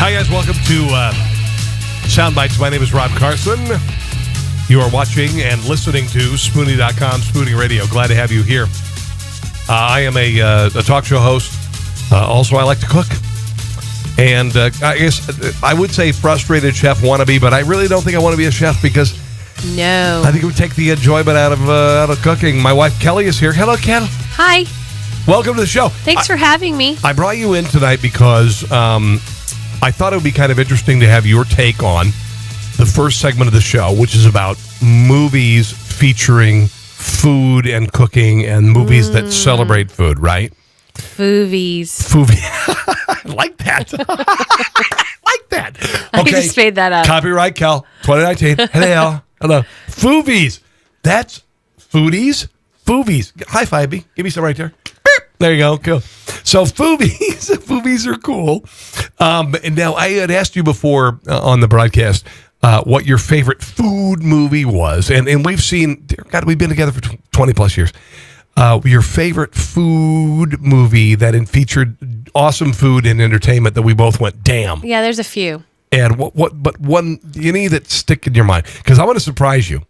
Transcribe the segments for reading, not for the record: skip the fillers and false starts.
Hi, guys. Welcome to Soundbites. My name is Rob Carson. You are watching and listening to Spoonie.com, Spoonie Radio. Glad to have you here. I am a talk show host. Also, I like to cook. And I guess I would say frustrated chef wannabe, but I really don't think I want to be a chef because I think it would take the enjoyment out of cooking. My wife, Kelly, is here. Hello, Kel. Hi. Welcome to the show. Thanks for having me. I brought you in tonight because I thought it would be kind of interesting to have your take on the first segment of the show, which is about movies featuring food and cooking and movies that celebrate food, right? Foovies. I like that. Like that. Okay. I just made that up. Copyright Cal, 2019. Hello. Foovies. That's foodies. Foovies. High five me. Give me some right there. There you go. Cool. So foovies are cool. And now I had asked you before on the broadcast what your favorite food movie was. And we've seen, God, we've been together for 20 plus years. Your favorite food movie that featured awesome food and entertainment that we both went, damn. Yeah, there's a few. And but one, any that stick in your mind? Because I want to surprise you.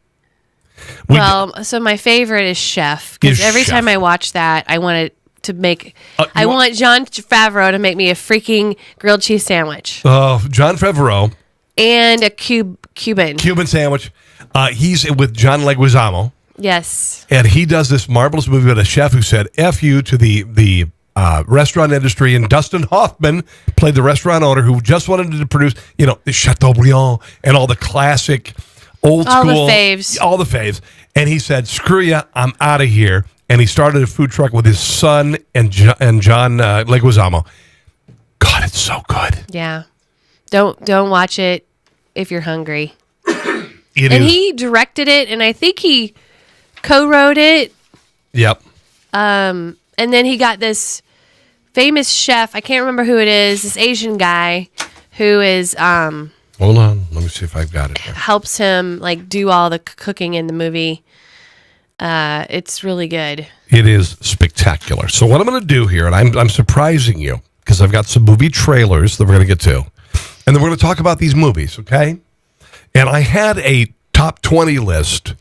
So my favorite is Chef. Because every time I watch that, I want to make, I want Jon Favreau to make me a freaking grilled cheese sandwich. Oh, Jon Favreau. And a Cuban sandwich. He's with John Leguizamo. Yes. And he does this marvelous movie about a chef who said, F you to the restaurant industry. And Dustin Hoffman played the restaurant owner who just wanted to produce, the Chateaubriand and all the classic old school. All the faves. And he said, screw ya, I'm out of here. And he started a food truck with his son and John Leguizamo. God, it's so good. Yeah. Don't watch it if you're hungry. He directed it, and I think he co-wrote it. Yep. And then he got this famous chef. I can't remember who it is. This Asian guy who is hold on, let me see if I've got it here. Helps him do all the cooking in the movie. It's really good. It is spectacular. So what I'm going to do here, and I'm surprising you because I've got some movie trailers that we're going to get to, and then we're going to talk about these movies, okay? And I had a top 20 list.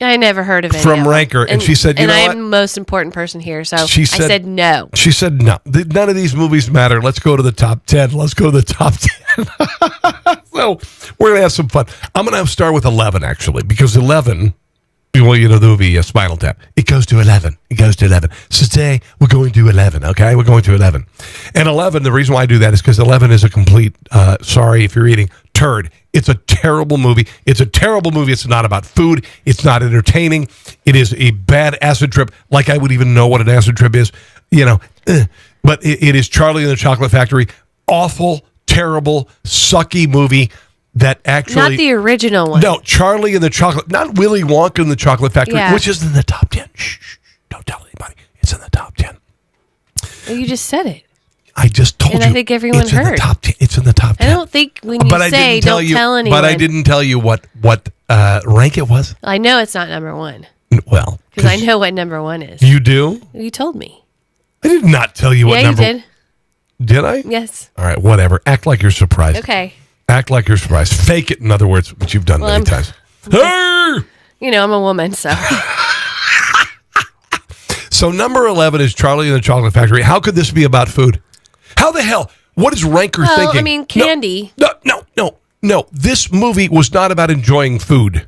I never heard of it from Ranker, and she said, "You know I'm the most important person here." So I said no. She said no. None of these movies matter. Let's go to the top 10. Let's go to the top 10. So we're gonna have some fun. I'm gonna start with 11 actually, because 11. Well, the movie Spinal Tap. It goes to 11. So today we're going to 11. Okay, we're going to 11. And 11. The reason why I do that is because 11 is a complete. Sorry if you're eating turd. It's a terrible movie. It's not about food. It's not entertaining. It is a bad acid trip. Like I would even know what an acid trip is. But it is Charlie and the Chocolate Factory. Awful, terrible, sucky movie. That actually... Not the original one. No, Charlie and the Chocolate... Not Willy Wonka and the Chocolate Factory, which is in the top 10. Shh, don't tell anybody. It's in the top 10. Well, you just said it. I just told you. And I think everyone heard. In the top 10. It's in the top 10. I don't think when you say don't tell anyone. But I didn't tell you what rank it was. I know it's not number one. Well... Because I know what number one is. You do? You told me. I did not tell you what number... Yeah, you did. Did I? Yes. All right, whatever. Act like you're surprised. Okay. Act like you're surprised. Fake it, in other words, which you've done many times. Hey! I'm a woman, so. So number 11 is Charlie and the Chocolate Factory. How could this be about food? How the hell? What is Ranker thinking? I mean, candy. No. This movie was not about enjoying food.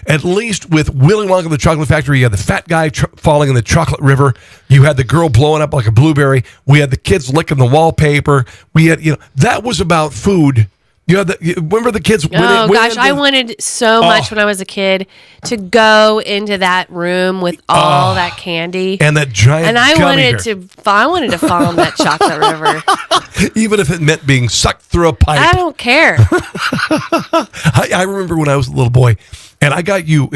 At least with Willy Wonka and the Chocolate Factory, you had the fat guy falling in the chocolate river. You had the girl blowing up like a blueberry. We had the kids licking the wallpaper. We had, that was about food. Remember the kids? I wanted so much when I was a kid to go into that room with all that candy and that giant. And I wanted to fall in that chocolate river, even if it meant being sucked through a pipe. I don't care. I remember when I was a little boy. And I got you,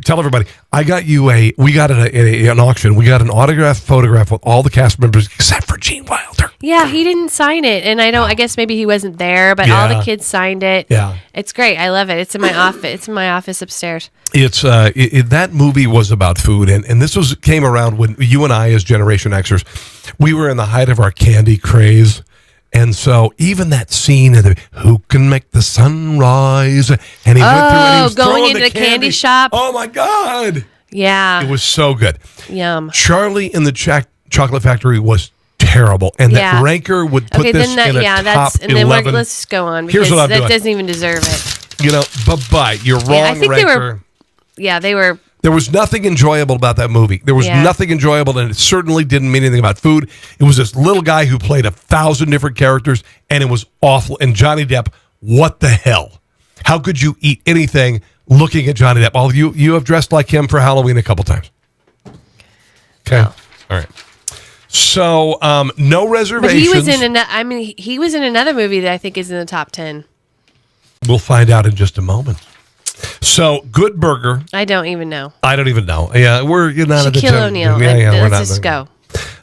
tell everybody, we got an auction. We got an autographed photograph with all the cast members except for Gene Wilder. Yeah, he didn't sign it. And I guess maybe he wasn't there, but all the kids signed it. Yeah. It's great. I love it. It's in my office. It's in my office upstairs. It's that movie was about food. And this came around when you and I, as Generation Xers, we were in the height of our candy craze. And so even that scene of who can make the sun rise, and he went through and he was going into the candy shop. Oh my God! Yeah, it was so good. Yum. Charlie in the Chocolate Factory was terrible, and that ranker would put this in a top 11. Let's just go on because that doesn't even deserve it. Bye. You're wrong, I think ranker. they were. There was nothing enjoyable about that movie. There was nothing enjoyable, and it certainly didn't mean anything about food. It was this little guy who played 1,000 different characters, and it was awful. And Johnny Depp, what the hell? How could you eat anything looking at Johnny Depp? All you have dressed like him for Halloween a couple times. Okay, all right. So no reservations. But he was in another movie that I think is in the top 10. We'll find out in just a moment. So, Good Burger. I don't even know. Yeah, you're not at the Shaquille O'Neal. Let's just go.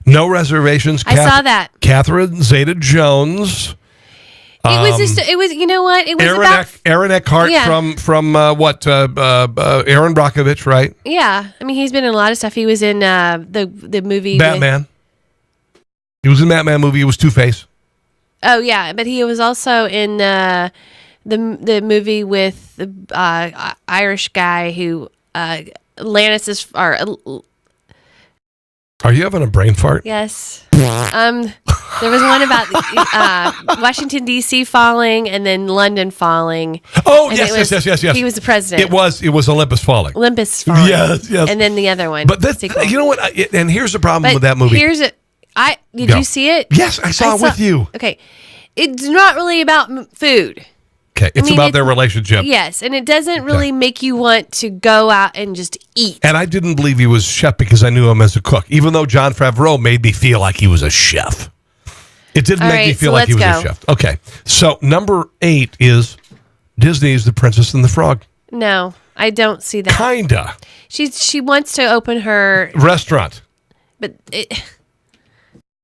No reservations. I saw that. Catherine Zeta-Jones. It was. You know what? It was Aaron Eckhart from what? Aaron Brockovich, right? Yeah, I mean he's been in a lot of stuff. He was in the movie Batman. He was in the Batman movie. He was Two-Face. Oh yeah, but he was also in the movie with the Irish guy who Lannis is. Are you having a brain fart? Yes. There was one about Washington D.C. falling and then London falling. Oh yes. He was the president. It was Olympus falling. Yes. And then the other one. But you know what? And here's the problem with that movie. Did you see it? Yes, I saw it with you. Okay, it's not really about food. Okay, it's about their relationship. Yes, and it doesn't really make you want to go out and just eat. And I didn't believe he was a chef because I knew him as a cook, even though Jon Favreau made me feel like he was a chef. It didn't make me feel like he was a chef. Okay, so number 8 is Disney's The Princess and the Frog. No, I don't see that. Kinda. She wants to open her restaurant, but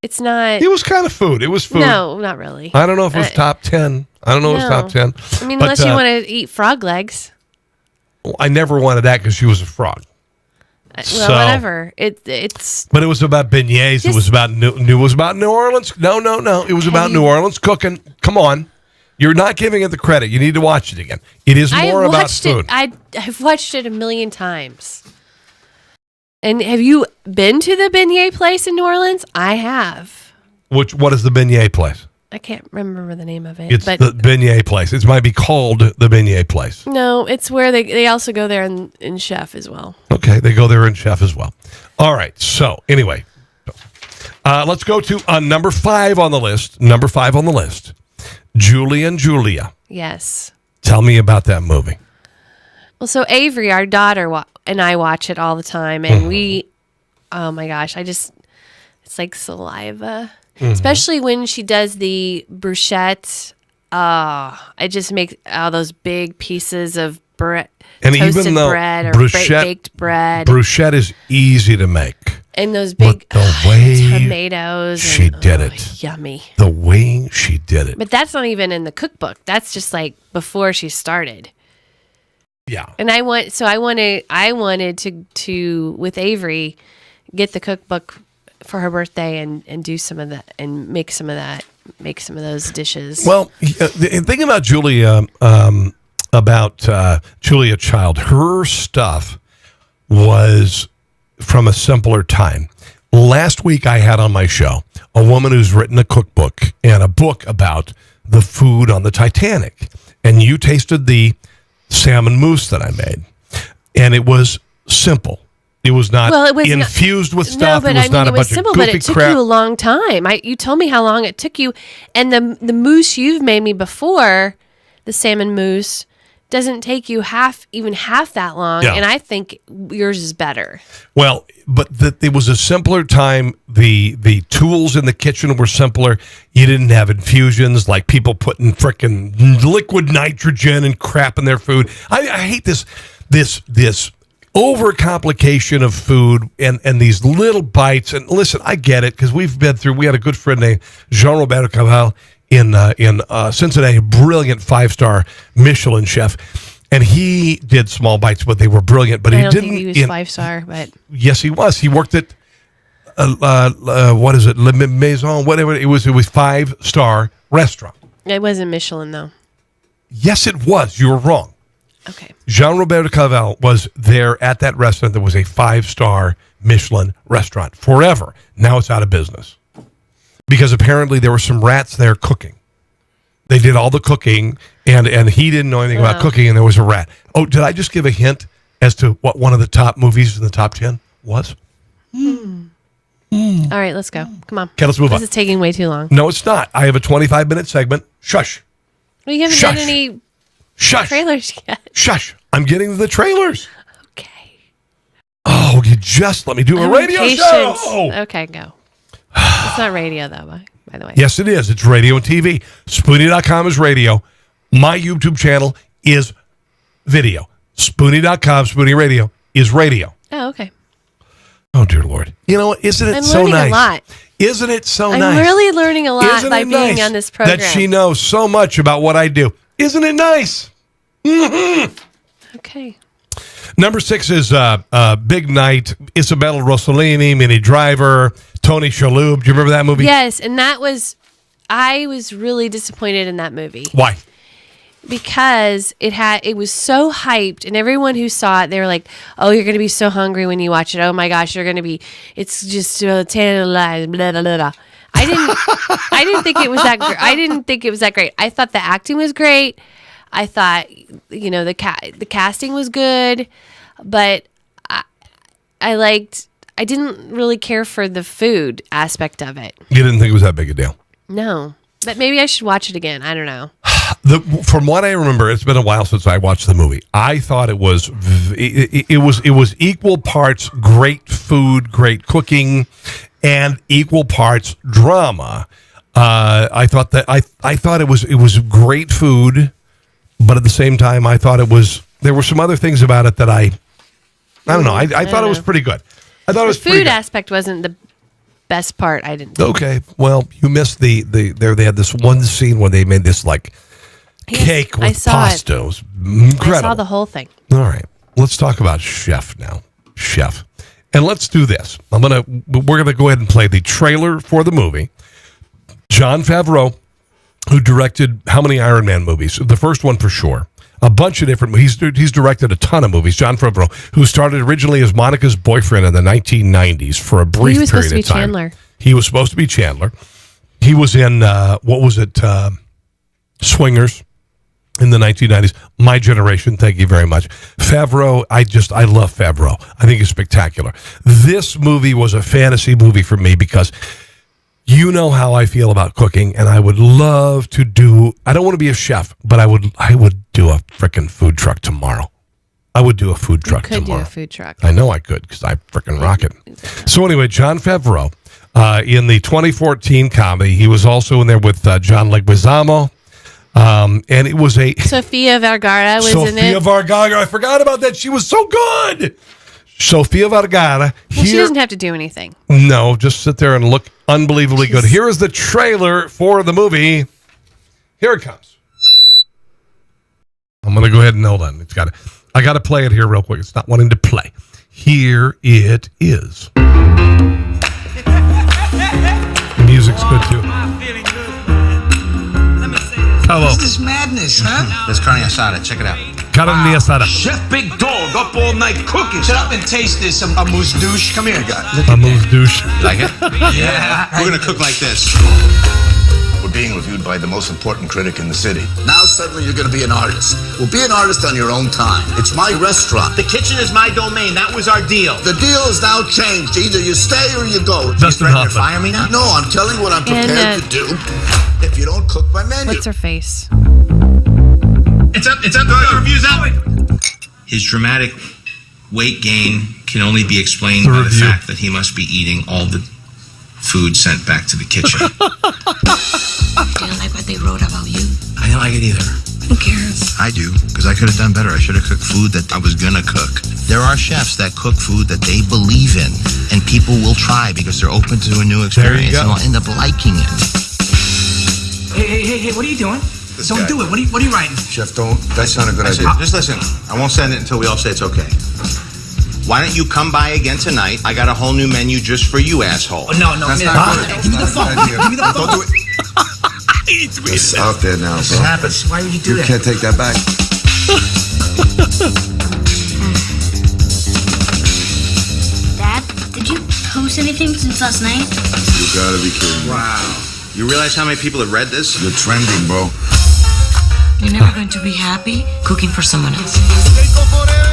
it's not. It was kind of food. It was food. No, not really. I don't know if it was top 10. I don't know if it was top 10. I mean, unless you want to eat frog legs. I never wanted that because she was a frog. Whatever. It's. But it was about beignets. It was about New Orleans. No. It was about New Orleans cooking. Come on. You're not giving it the credit. You need to watch it again. It is more about food. I've watched it a million times. And have you been to the beignet place in New Orleans? I have. What is the beignet place? I can't remember the name of it. It's the beignet place. It might be called the beignet place. No, it's where they also go there in Chef as well. Okay, they go there in Chef as well. All right. So anyway, let's go to number 5 on the list. Number 5 on the list, Julie and Julia. Yes. Tell me about that movie. Well, so Avery, our daughter, and I watch it all the time, and oh my gosh, it's like saliva, especially when she does the bruschetta. It just makes all those big pieces of bread, and toasted even though bread or baked bread. Bruschetta is easy to make. And those big tomatoes. She did it. Yummy. The way she did it. But that's not even in the cookbook. That's just like before she started. Yeah. And I wanted to with Avery get the cookbook for her birthday and do some of that and make some of those dishes. Well, the thing about Julia Julia Child, her stuff was from a simpler time. Last week I had on my show a woman who's written a cookbook and a book about the food on the Titanic. And you tasted the salmon mousse that I made, and it was simple. It was not infused with stuff. No, but it was simple, but it took you a long time. You told me how long it took you, and the mousse you've made me before, the salmon mousse, doesn't take you even half that long, and I think yours is better. Well, but it was a simpler time. The tools in the kitchen were simpler. You didn't have infusions like people putting frickin' liquid nitrogen and crap in their food. I hate this overcomplication of food and these little bites. And listen, I get it because we had a good friend named Jean Roberto Cabal in Cincinnati, a brilliant 5-star Michelin chef. And he did small bites, but they were brilliant. But I don't think he was 5-star, but yes, he was. He worked at what is it? Le Maison, whatever it was 5-star restaurant. It wasn't Michelin though. Yes, it was. You were wrong. Okay. Jean-Robert Cavell was there at that restaurant that was a 5-star Michelin restaurant forever. Now it's out of business because apparently there were some rats there cooking. They did all the cooking, and he didn't know anything about cooking, and there was a rat. Oh, did I just give a hint as to what one of the top movies in the top 10 was? All right, let's go. Come on. Okay, let's move on. This is taking way too long. No, it's not. I have a 25-minute segment. Shush. Well, you haven't done any trailers yet. Shush. I'm getting to the trailers. Okay. Oh, you just let me do a radio show. Okay, go. It's not radio, though, by the way. Yes, it is. It's radio and TV. Spoonie.com is radio. My YouTube channel is video. Spoonie.com, Spoonie Radio, is radio. Oh, okay. Oh, dear Lord. You know, isn't it so nice? I'm learning a lot. Isn't it so nice? I'm really learning a lot by being on this program. That she knows so much about what I do. Isn't it nice? Mm-hmm. Okay. Number 6 is Big Night, Isabella Rossellini, Minnie Driver, Tony Shalhoub. Do you remember that movie? Yes, and I was really disappointed in that movie. Why? Because it was so hyped, and everyone who saw it, they were like, "Oh, you're going to be so hungry when you watch it. Oh my gosh, you're going to be. It's just tantalizing." Blah, blah, blah. I didn't think it was that. I didn't think it was that great. I thought the acting was great. I thought, the casting was good, but I didn't really care for the food aspect of it. You didn't think it was that big a deal? No, but maybe I should watch it again. I don't know. From what I remember, it's been a while since I watched the movie. I thought it was equal parts great food, great cooking, and equal parts drama. I thought it was great food, but at the same time, I thought there were some other things about it that I don't know. I thought it was pretty good. I thought it was pretty good. The food aspect wasn't the best part. I didn't think. Okay, well, you missed they had this one scene where they made this cake with pasta. It was incredible. I saw the whole thing. All right. Let's talk about Chef now. Chef. And let's do this. We're gonna go ahead and play the trailer for the movie. Jon Favreau, who directed how many Iron Man movies? The first one for sure. A bunch of different movies. He's directed a ton of movies. Jon Favreau, who started originally as Monica's boyfriend in the 1990s for a brief period of time. He was supposed to be Chandler. He was in Swingers in the 1990s. My generation. Thank you very much. Favreau, I love Favreau. I think he's spectacular. This movie was a fantasy movie for me because you know how I feel about cooking, and I would love to do. I don't want to be a chef, but I would do a freaking food truck tomorrow. I would do a food truck tomorrow. You could do a food truck. I know I could because I freaking rock it. So anyway, Jon Favreau in the 2014 comedy. He was also in there with John Leguizamo. And it was Sofia Vergara was in it. Sofia Vergara. I forgot about that. She was so good. Sofia Vergara. Well, she doesn't have to do anything. No, just sit there and look unbelievably good. Here is the trailer for the movie. Here it comes. I'm going to go ahead and hold on. I got to play it here real quick. It's not wanting to play. Here it is. The music's good too. Hello. What's this madness, huh? That's carne asada. Check it out. Carne asada. Chef Big Dog up all night cooking. Shut up and taste this. A mousse douche. Come here, guy. A mousse douche. Like it? Yeah. We're going to cook like this. We're being reviewed by the most important critic in the city. Now suddenly you're going to be an artist. Well, be an artist on your own time. It's my restaurant. The kitchen is my domain. That was our deal. The deal is now changed. Either you stay or you go. Dustin You fire me now? No, I'm telling what I'm prepared to do. If you don't cook my menu. What's her face? It's up. The review's out. His dramatic weight gain can only be explained by the fact that he must be eating all the food sent back to the kitchen. You don't like what they wrote about you? I don't like it either. Who cares? I do, because I could have done better. I should have cooked food that I was gonna cook. There are chefs that cook food that they believe in, and people will try because they're open to a new experience and will end up liking it. Hey, what are you doing? Don't do it. What are you writing? Chef, that's not a good idea. Just listen. I won't send it until we all say it's okay. Why don't you come by again tonight? I got a whole new menu just for you, asshole. Oh, no, That's man. not good. Give me the phone. Give me the phone. Don't do it. It's out there now, What bro. happens? Why would you do You that? can't take that back. Dad, did you post anything since last night? You gotta be kidding me. Wow. You realize how many people have read this? You're trending, bro. You're never going to be happy cooking for someone else.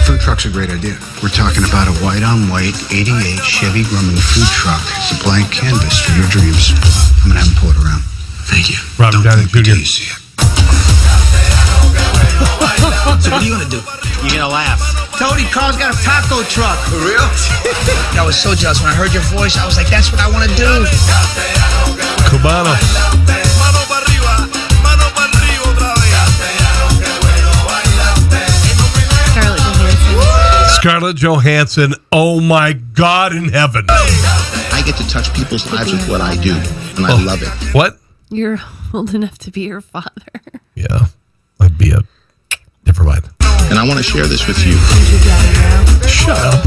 Food truck's a great idea. We're talking about a white-on-white 88 Chevy Grumman food truck. It's a blank canvas for your dreams. I'm gonna have him pull it around. Thank you. Robert Downey Jr. Until you see it. So what are you gonna do? You're gonna laugh. Tony, Carl's got a taco truck. For real? I was so jealous when I heard your voice. I was like, that's what I want to do. Cubano. Scarlett Johansson. Oh my God in heaven. I get to touch people's lives with what I do, and I love it. What? You're old enough to be your father. Yeah. I'd be a different mind. And I want to share this with you. Shut up.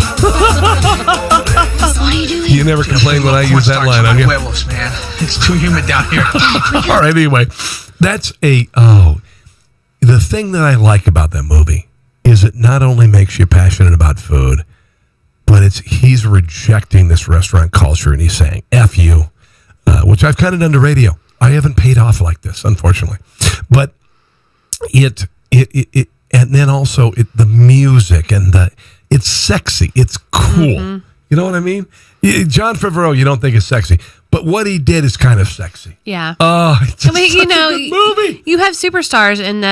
What are you doing? You never complain when I use that line on you. Huevos, man. It's too humid down here. All right, anyway. That's the thing that I like about that movie is it not only makes you passionate about food, but he's rejecting this restaurant culture and he's saying, F you, which I've kind of done to radio. I haven't paid off like this, unfortunately. But it and then also the music and it's sexy. It's cool. Mm-hmm. You know what I mean? Jon Favreau, you don't think is sexy, but what he did is kind of sexy. Yeah. Oh, it's I mean, such a good movie. You have superstars in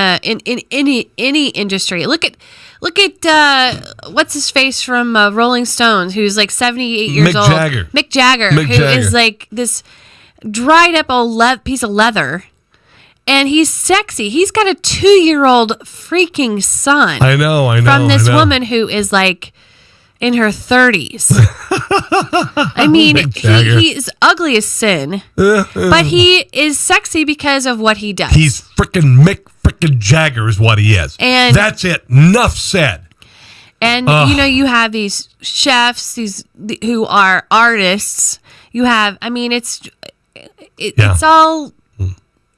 any industry. Look at what's his face from Rolling Stones, who's like 78 years old. Mick Jagger, who is like this dried up old piece of leather. And he's sexy. He's got a 2-year-old freaking son. I know. From this woman who is like in her 30s. I mean, he's ugly as sin, but he is sexy because of what he does. He's freaking Mick freaking Jagger is what he is. And that's it. Enough said. And, you have these chefs, who are artists. You have, I mean, it's all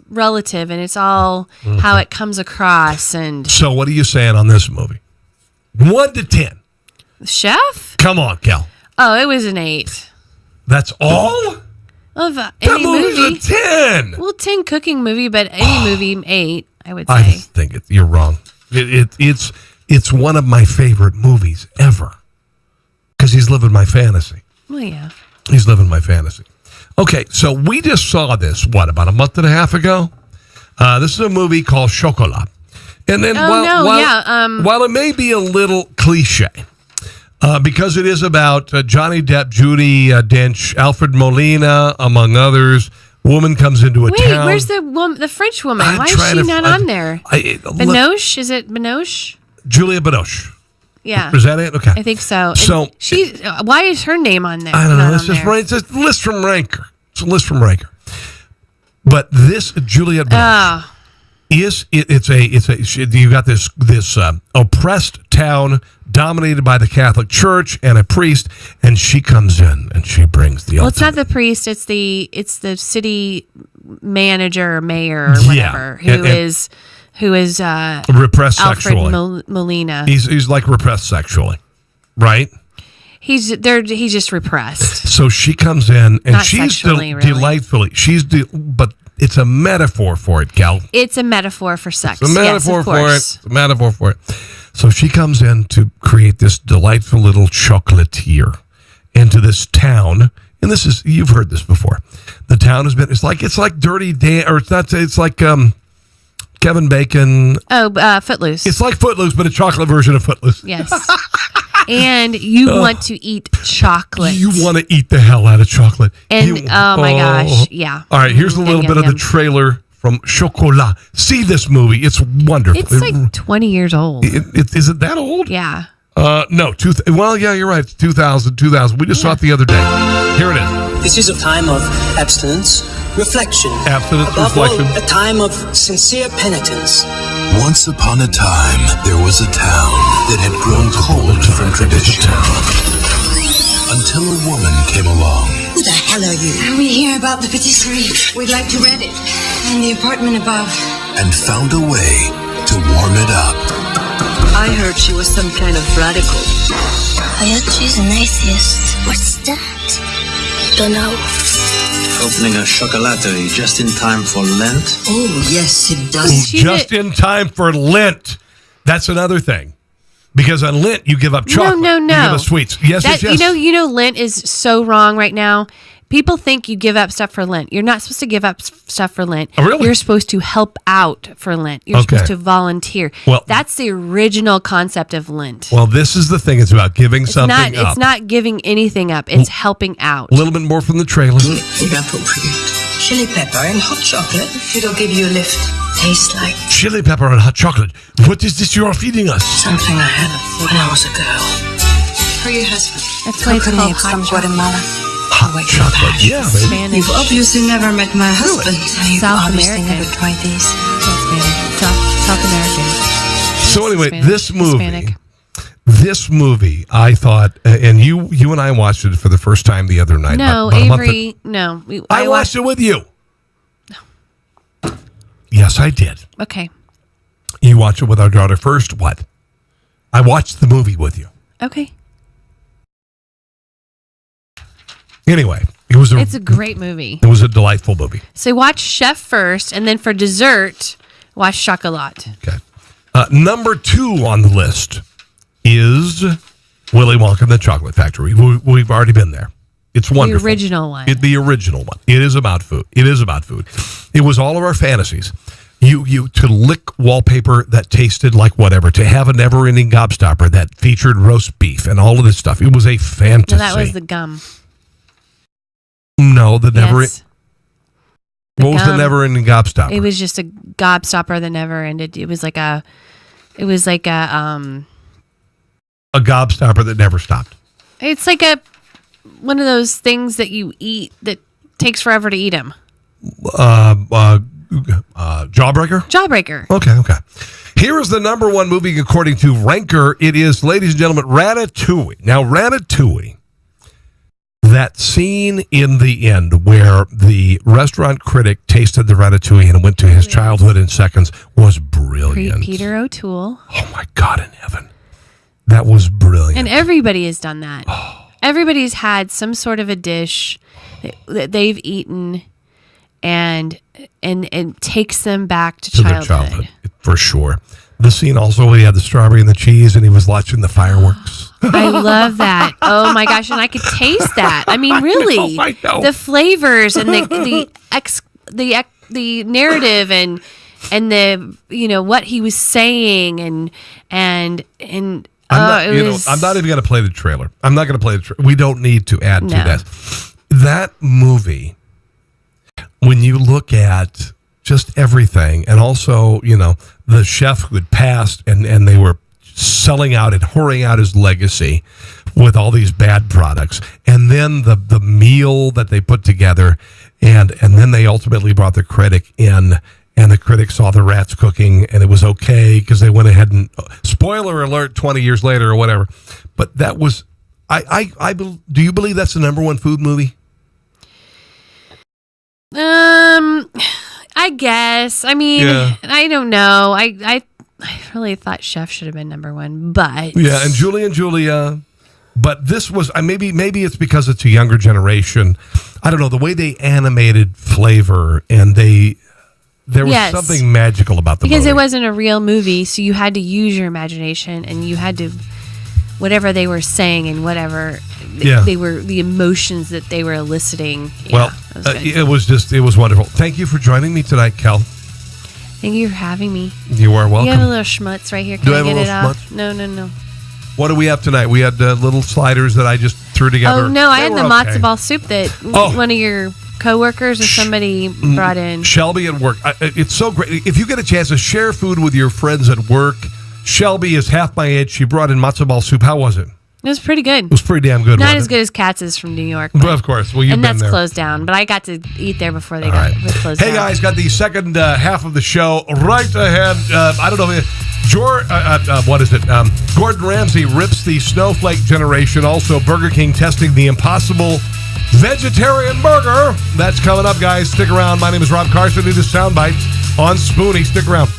relative, and it's all how it comes across. And so what are you saying on this movie? 1 to 10. Chef? Come on, Kel. Oh, it was an 8. That's all? Of that any movie's movie. a 10. Well, 10 cooking movie, but any movie 8, I would say. I think you're wrong. It's one of my favorite movies ever because he's living my fantasy. Well, yeah. He's living my fantasy. Okay, so we just saw this, about a month and a half ago? This is a movie called Chocolat. And then, while it may be a little cliche, because it is about Johnny Depp, Judi Dench, Alfred Molina, among others, woman comes into a town. Wait, where's the French woman? Why is she not on there? Binoche? Is it Binoche? Julia Binoche. Yeah. Is that it? Okay. I think so. So why is her name on there? I don't know. It's just right. It's a list from Ranker. But this Juliette Binoche you got this oppressed town dominated by the Catholic Church and a priest, and she comes in and she brings the. Well, it's not the priest. It's the city manager or mayor or whatever who is repressed Alfred sexually. Molina. He's like repressed sexually, right? He's just repressed. So she comes in and not she's really. delightfully. But it's a metaphor for it, Cal. It's a metaphor for sex. It's a metaphor for it. It's a metaphor for it. So she comes in to create this delightful little chocolatier into this town. And you've heard this before. The town has been, it's like Dirty Dan, or it's not, it's like Kevin Bacon. Oh, Footloose. It's like Footloose, but a chocolate version of Footloose. Yes. And you want to eat chocolate. You want to eat the hell out of chocolate. And oh my gosh, yeah. All right, here's a little bit of the trailer from Chocolat. See this movie. It's wonderful. It's like 20 years old. Is it that old? Yeah. No. Well, yeah, you're right. It's 2000. We just saw it the other day. Here it is. This is a time of abstinence, reflection. Abstinence, above reflection. all, a time of sincere penitence. Once upon a time, there was a town that had grown cold from tradition. Until a woman came along. Who the hell are you? We hear about the patisserie. We'd like to rent it. And the apartment above. And found a way to warm it up. I heard she was some kind of radical. I heard she's an atheist. What's that? Don't know. Opening a chocolaterie just in time for Lent. Oh, yes, it does. Just in time for Lent. That's another thing. Because on Lent, you give up chocolate. No. You give up sweets. Yes. You know, Lent is so wrong right now. People think you give up stuff for Lent. You're not supposed to give up stuff for Lent. Oh, really? You're supposed to help out for Lent. You're supposed to volunteer. Well, that's the original concept of Lent. Well, this is the thing. It's about giving something up. It's not giving anything up. It's helping out. A little bit more from the trailer. Inappropriate. Chili pepper and hot chocolate. It'll give you a lift. Tastes like Chili pepper and hot chocolate. What is this you are feeding us? something I had when I was a girl. For your husband. That's why it's called hot from chocolate. Guatemala. Hot chocolate. Yeah, baby. Spanish. You've obviously never met my husband. You've South obviously American. never tried these. South American. So anyway, Spanish, Hispanic. this movie, I thought, and you and I watched it for the first time the other night. No, about a month Avery. No, I watched it with you. Yes, I did. Okay. You watched it with our daughter first. What? I watched the movie with you. Okay. Anyway, It's a great movie. It was a delightful movie. So watch Chef first, and then for dessert, watch Chocolat. Okay. Number 2 on the list is Willy Wonka and the Chocolate Factory. We've already been there. It's wonderful. The original one. The original one. It is about food. It was all of our fantasies. You to lick wallpaper that tasted like whatever, to have a never-ending gobstopper that featured roast beef and all of this stuff. It was a fantasy. No, that was the gum. No, the never. Yes. What was the never-ending gobstopper? It was just a gobstopper that never ended. It was like a gobstopper that never stopped. It's like one of those things that you eat that takes forever to eat them. Jawbreaker? Okay. Here is the number 1 movie according to Ranker. It is, ladies and gentlemen, Ratatouille. Now, Ratatouille, that scene in the end where the restaurant critic tasted the ratatouille and went to his childhood in seconds was brilliant. Peter O'Toole. Oh, my God in heaven. That was brilliant. And everybody has done that. Everybody's had some sort of a dish that they've eaten and takes them back to their childhood, for sure. The scene also where he had the strawberry and the cheese and he was watching the fireworks. I love that. Oh my gosh, and I could taste that. I mean, really, I know. the flavors and the narrative and the what he was saying and I'm not even going to play the trailer. I'm not going to play the trailer. We don't need to add to that. That movie, when you look at just everything, and also, the chef who had passed and they were selling out and whoring out his legacy with all these bad products, and then the meal that they put together, and then they ultimately brought the critic in, and the critic saw the rats cooking, and it was okay because they went ahead and, spoiler alert, 20 years later or whatever. But that was, do you believe that's the number 1 food movie? I guess. I mean, I don't know. I really thought Chef should have been number 1, but yeah, and Julia. But this was maybe it's because it's a younger generation. I don't know, the way they animated flavor, and there was something magical about the movie. Because it wasn't a real movie, so you had to use your imagination, and you had to, whatever they were saying and whatever they were, the emotions that they were eliciting. Well, it was wonderful. Thank you for joining me tonight, Kel. Thank you for having me. You are welcome. You have a little schmutz right here. Can I get it off? No. What do we have tonight? We had little sliders that I just threw together. Oh, no, I had the matzo ball soup that one of your coworkers or somebody brought in. Shelby at work. It's so great. If you get a chance to share food with your friends at work, Shelby is half my age. She brought in matzo ball soup. How was it? It was pretty good. It was pretty damn good. Not as good as Katz's from New York. But of course. Well, you've been there. And that's closed down. But I got to eat there before they closed down. Hey, guys, got the second half of the show right ahead. I don't know if what is it? Gordon Ramsay rips the snowflake generation. Also, Burger King testing the impossible vegetarian burger. That's coming up, guys. Stick around. My name is Rob Carson. It is Soundbites on Spoonie. Stick around.